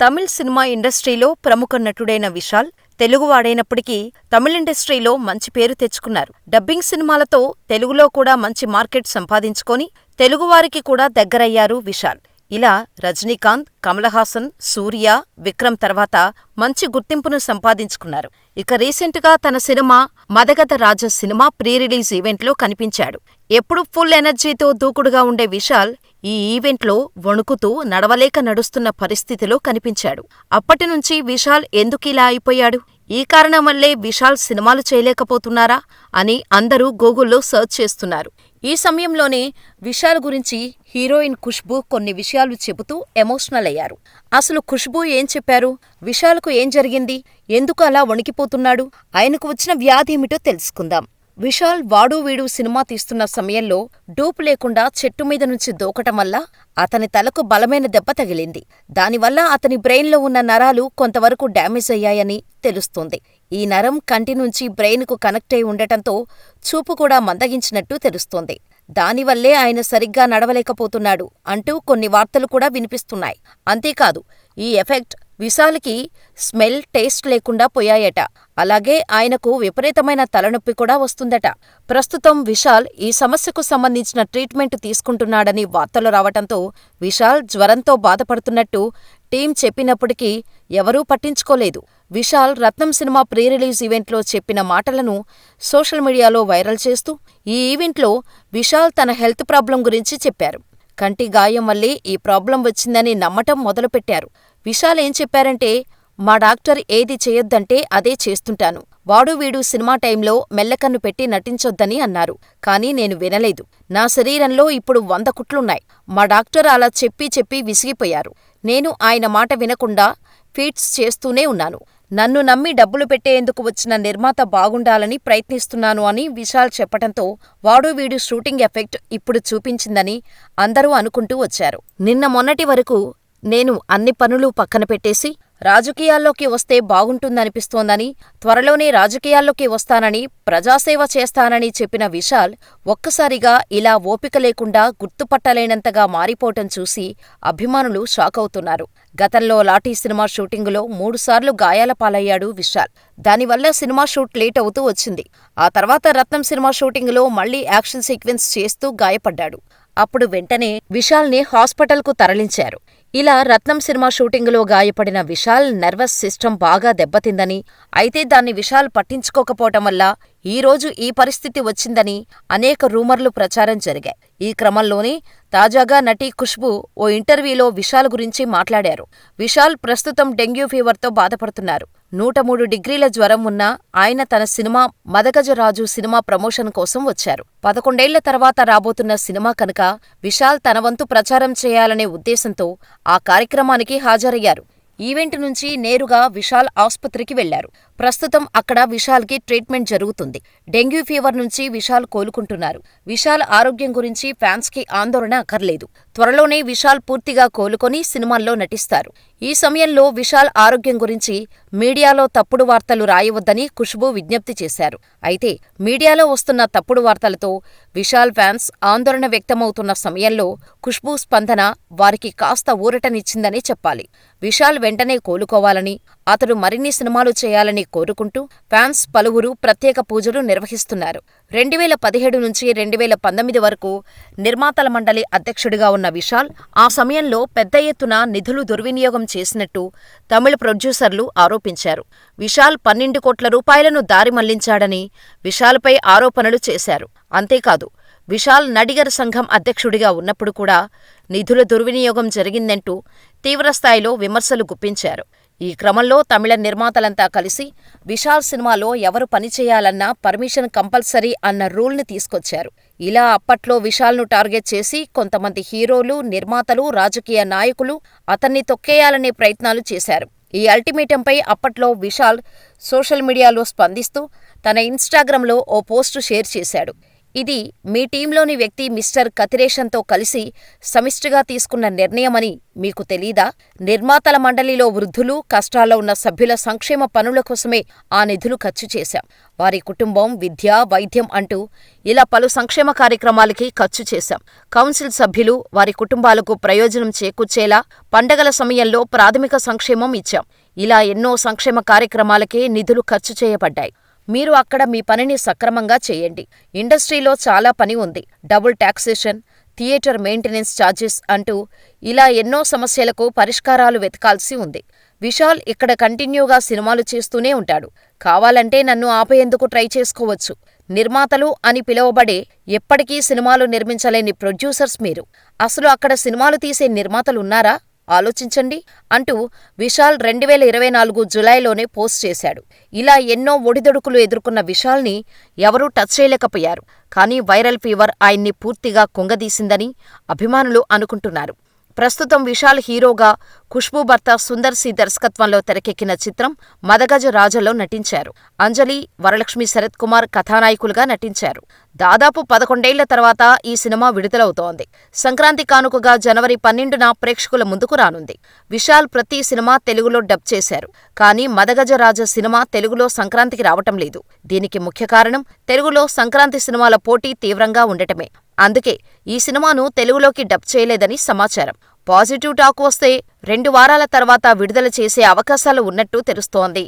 Tamil cinema ఇండస్ట్రీలో ప్రముఖ నటుడైన విశాల్ తెలుగువాడైనప్పటికీ తమిళ్ ఇండస్ట్రీలో మంచి పేరు తెచ్చుకున్నారు. డబ్బింగ్ సినిమాలతో తెలుగులో కూడా మంచి మార్కెట్ సంపాదించుకొని తెలుగువారికి కూడా దగ్గరయ్యారు విశాల్. ఇలా రజనీకాంత్, కమల్ హాసన్, సూర్య, విక్రమ్ తర్వాత మంచి గుర్తింపును సంపాదించుకున్నారు. ఇక రీసెంట్గా తన సినిమా మదగధ రాజ సినిమా ప్రీ రిలీజ్ ఈవెంట్లో కనిపించాడు. ఎప్పుడూ ఫుల్ ఎనర్జీతో దూకుడుగా ఉండే విశాల్ ఈ ఈవెంట్లో వణుకుతూ నడవలేక నడుస్తున్న పరిస్థితిలో కనిపించాడు. అప్పటినుంచి విశాల్ ఎందుకిలా అయిపోయాడు? ఈ కారణం వల్లే విశాల్ సినిమాలు చేయలేకపోతున్నారా అని అందరూ గూగుల్లో సర్చ్ చేస్తున్నారు. ఈ సమయంలోనే విశాల్ గురించి హీరోయిన్ ఖుష్బూ కొన్ని విషయాలు చెబుతూ ఎమోషనల్ అయ్యారు. అసలు ఖుష్బూ ఏం చెప్పారు? విశాల్కు ఏం జరిగింది? ఎందుకు అలా వణికిపోతున్నాడు? ఆయనకు వచ్చిన వ్యాధి ఏమిటో తెలుసుకుందాం. విశాల్ వాడు వీడు సినిమా తీస్తున్న సమయంలో డూప్ లేకుండా చెట్టు మీద నుంచి దూకటం వల్ల అతని తలకు బలమైన దెబ్బ తగిలింది. దానివల్ల అతని బ్రెయిన్లో ఉన్న నరాలు కొంతవరకు డ్యామేజ్ అయ్యాయని తెలుస్తోంది. ఈ నరం కంటి నుంచి బ్రెయిన్కు కనెక్ట్ అయి ఉండటంతో చూపు కూడా మందగించినట్టు తెలుస్తోంది. దానివల్లే ఆయన సరిగ్గా నడవలేకపోతున్నాడు అంటూ కొన్ని వార్తలు కూడా వినిపిస్తున్నాయి. అంతేకాదు, ఈ ఎఫెక్ట్ విశాల్కి స్మెల్, టేస్ట్ లేకుండా పోయాయట. అలాగే ఆయనకు విపరీతమైన తలనొప్పి కూడా వస్తుందట. ప్రస్తుతం విశాల్ ఈ సమస్యకు సంబంధించిన ట్రీట్మెంట్ తీసుకుంటున్నాడని వార్తలు రావటంతో విశాల్ జ్వరంతో బాధపడుతున్నట్టు టీం చెప్పినప్పటికీ ఎవరూ పట్టించుకోలేదు. విశాల్ రత్నం సినిమా ప్రీ రిలీజ్ ఈవెంట్లో చెప్పిన మాటలను సోషల్ మీడియాలో వైరల్ చేస్తూ ఈ ఈవెంట్లో విశాల్ తన హెల్త్ ప్రాబ్లం గురించి చెప్పారు. కంటి గాయం వల్లే ఈ ప్రాబ్లం వచ్చిందని నమ్మటం మొదలుపెట్టారు. విశాల్ ఏం చెప్పారంటే, మా డాక్టర్ ఏది చేయొద్దంటే అదే చేస్తుంటాను. వాడు వీడు సినిమా టైంలో మెల్లకన్ను పెట్టి నటించొద్దని అన్నారు. కానీ నేను వినలేదు. నా శరీరంలో ఇప్పుడు 100 కుట్లున్నాయి. మా డాక్టర్ అలా చెప్పి చెప్పి విసిగిపోయారు. నేను ఆయన మాట వినకుండా ఫీట్స్ చేస్తూనే ఉన్నాను. నన్ను నమ్మి డబ్బులు పెట్టేందుకు వచ్చిన నిర్మాత బాగుండాలని ప్రయత్నిస్తున్నాను అని విశాల్ చెప్పటంతో వాడు వీడు షూటింగ్ ఎఫెక్ట్ ఇప్పుడు చూపించిందని అందరూ అనుకుంటూ వచ్చారు. నిన్న మొన్నటి వరకు నేను అన్ని పనులు పక్కన పెట్టేసి రాజకీయాల్లోకి వస్తే బాగుంటుందనిపిస్తోందని, త్వరలోనే రాజకీయాల్లోకి వస్తానని, ప్రజాసేవ చేస్తానని చెప్పిన విశాల్ ఒక్కసారిగా ఇలా ఓపిక లేకుండా గుర్తుపట్టలేనంతగా మారిపోవటం చూసి అభిమానులు షాకవుతున్నారు. గతంలో లాఠీ సినిమా షూటింగులో 3 సార్లు గాయాల పాలయ్యాడు విశాల్. దానివల్ల సినిమా షూట్ లేట్ అవుతూ వచ్చింది. ఆ తర్వాత రత్నం సినిమా షూటింగులో మళ్లీ యాక్షన్ సీక్వెన్స్ చేస్తూ గాయపడ్డాడు. అప్పుడు వెంటనే విశాల్ని హాస్పిటల్కు తరలించారు. ఇలా రత్నం సినిమా షూటింగులో గాయపడిన విశాల్ నర్వస్ సిస్టమ్ బాగా దెబ్బతిందని, అయితే దాన్ని విశాల్ పట్టించుకోకపోవటం వల్ల ఈరోజు ఈ పరిస్థితి వచ్చిందని అనేక రూమర్లు ప్రచారం జరిగాయి. ఈ క్రమంలోనే తాజాగా నటి ఖుష్బూ ఓ ఇంటర్వ్యూలో విశాల్ గురించి మాట్లాడారు. విశాల్ ప్రస్తుతం డెంగ్యూ ఫీవర్తో బాధపడుతున్నారు. 103 డిగ్రీల జ్వరం ఉన్నా ఆయన తన సినిమా మదగజరాజు సినిమా ప్రమోషన్ కోసం వచ్చారు. 11 ఏళ్ల తర్వాత రాబోతున్న సినిమా కనుక విశాల్ తన వంతు ప్రచారం చేయాలనే ఉద్దేశంతో ఆ కార్యక్రమానికి హాజరయ్యారు. ఈవెంట్ నుంచి నేరుగా విశాల్ ఆస్పత్రికి వెళ్లారు. ప్రస్తుతం అక్కడ విశాల్కి ట్రీట్మెంట్ జరుగుతుంది. డెంగ్యూ ఫీవర్ నుంచి విశాల్ కోలుకుంటున్నారు. విశాల్ ఆరోగ్యం గురించి ఫ్యాన్స్కి ఆందోళన అక్కర్లేదు. త్వరలోనే విశాల్ పూర్తిగా కోలుకొని సినిమాల్లో నటిస్తారు. ఈ సమయంలో విశాల్ ఆరోగ్యం గురించి మీడియాలో తప్పుడు వార్తలు రాయవద్దని ఖుష్బూ విజ్ఞప్తి చేశారు. అయితే మీడియాలో వస్తున్న తప్పుడు వార్తలతో విశాల్ ఫ్యాన్స్ ఆందోళన వ్యక్తమవుతున్న సమయంలో ఖుష్బూ స్పందన వారికి కాస్త ఊరటనిచ్చిందని చెప్పాలి. విశాల్ వెంటనే కోలుకోవాలని, అతడు మరిన్ని సినిమాలు చేయాలని కోరుకుంటూ ఫ్యాన్స్ పలువురు ప్రత్యేక పూజలు నిర్వహిస్తున్నారు. 2017 నుంచి 2019 వరకు నిర్మాతల మండలి అధ్యక్షుడిగా ఉన్న విశాల్ ఆ సమయంలో పెద్ద ఎత్తున నిధులు దుర్వినియోగం చేసినట్టు తమిళ ప్రొడ్యూసర్లు ఆరోపించారు. విశాల్ 12 కోట్ల రూపాయలను దారి మళ్లించాడని విశాల్పై ఆరోపణలు చేశారు. అంతేకాదు, విశాల్ నడిగర్ సంఘం అధ్యక్షుడిగా ఉన్నప్పుడు కూడా నిధుల దుర్వినియోగం జరిగిందంటూ తీవ్రస్థాయిలో విమర్శలు గుప్పించారు. ఈ క్రమంలో తమిళ నిర్మాతలంతా కలిసి విశాల్ సినిమాలో ఎవరు పనిచేయాలన్నా పర్మిషన్ కంపల్సరీ అన్న రూల్ని తీసుకొచ్చారు. ఇలా అప్పట్లో విశాల్ను టార్గెట్ చేసి కొంతమంది హీరోలు, నిర్మాతలు, రాజకీయ నాయకులు అతన్ని తొక్కేయాలనే ప్రయత్నాలు చేశారు. ఈ అల్టిమేటంపై అప్పట్లో విశాల్ సోషల్ మీడియాలో స్పందిస్తూ తన ఇన్స్టాగ్రామ్లో ఓ పోస్టు షేర్ చేశాడు. ఇది మీ టీంలోని వ్యక్తి మిస్టర్ కతిరేషన్తో కలిసి సమిష్టిగా తీసుకున్న నిర్ణయమని మీకు తెలీదా? నిర్మాతల మండలిలో వృద్ధులు, కష్టాల్లో ఉన్న సభ్యుల సంక్షేమ పనుల కోసమే ఆ నిధులు ఖర్చు చేశాం. వారి కుటుంబం, విద్య, వైద్యం అంటూ ఇలా పలు సంక్షేమ కార్యక్రమాలకి ఖర్చు చేశాం. కౌన్సిల్ సభ్యులు, వారి కుటుంబాలకు ప్రయోజనం చేకూర్చేలా పండగల సమయంలో ప్రాథమిక సంక్షేమం ఇచ్చాం. ఇలా ఎన్నో సంక్షేమ కార్యక్రమాలకే నిధులు ఖర్చు చేయబడ్డాయి. మీరు అక్కడ మీ పనిని సక్రమంగా చేయండి. ఇండస్ట్రీలో చాలా పని ఉంది. Double taxation, theatre maintenance charges అంటూ ఇలా ఎన్నో సమస్యలకు పరిష్కారాలు వెతకాల్సి ఉంది. విశాల్ ఇక్కడ కంటిన్యూగా సినిమాలు చేస్తూనే ఉంటాడు. కావాలంటే నన్ను ఆపేందుకు ట్రై చేసుకోవచ్చు. నిర్మాతలు అని పిలువబడే ఎప్పటికీ సినిమాలు నిర్మించలేని ప్రొడ్యూసర్స్ మీరు. అసలు అక్కడ సినిమాలు తీసే నిర్మాతలున్నారా? ఆలోచించండి అంటూ విశాల్ 2024 జులైలోనే పోస్ట్ చేశాడు. ఇలా ఎన్నో ఒడిదుడుకులు ఎదుర్కొన్న విశాల్ని ఎవరూ టచ్ చేయలేకపోయారు. కానీ వైరల్ ఫీవర్ ఆయన్ని పూర్తిగా కుంగదీసిందని అభిమానులు అనుకుంటున్నారు. ప్రస్తుతం విశాల్ హీరోగా, ఖుష్బూ భర్త సుందర్ సి దర్శకత్వంలో తెరకెక్కిన చిత్రం మదగజ రాజలో నటించారు. అంజలి, వరలక్ష్మి శరత్ కుమార్ కథానాయకులుగా నటించారు. దాదాపు 11 ఏళ్ల తర్వాత ఈ సినిమా విడుదలవుతోంది. సంక్రాంతి కానుకగా జనవరి 12న ప్రేక్షకుల ముందుకు రానుంది. విశాల్ ప్రతి సినిమా తెలుగులో డబ్ చేశారు. కానీ మదగజ రాజ సినిమా తెలుగులో సంక్రాంతికి రావటం లేదు. దీనికి ముఖ్య కారణం తెలుగులో సంక్రాంతి సినిమాల పోటీ తీవ్రంగా ఉండటమే. అందుకే ఈ సినిమాను తెలుగులోకి డబ్ చేయలేదని సమాచారం. పాజిటివ్ టాక్ వస్తే 2 వారాల తర్వాత విడుదల చేసే అవకాశాలు ఉన్నట్టు తెలుస్తోంది.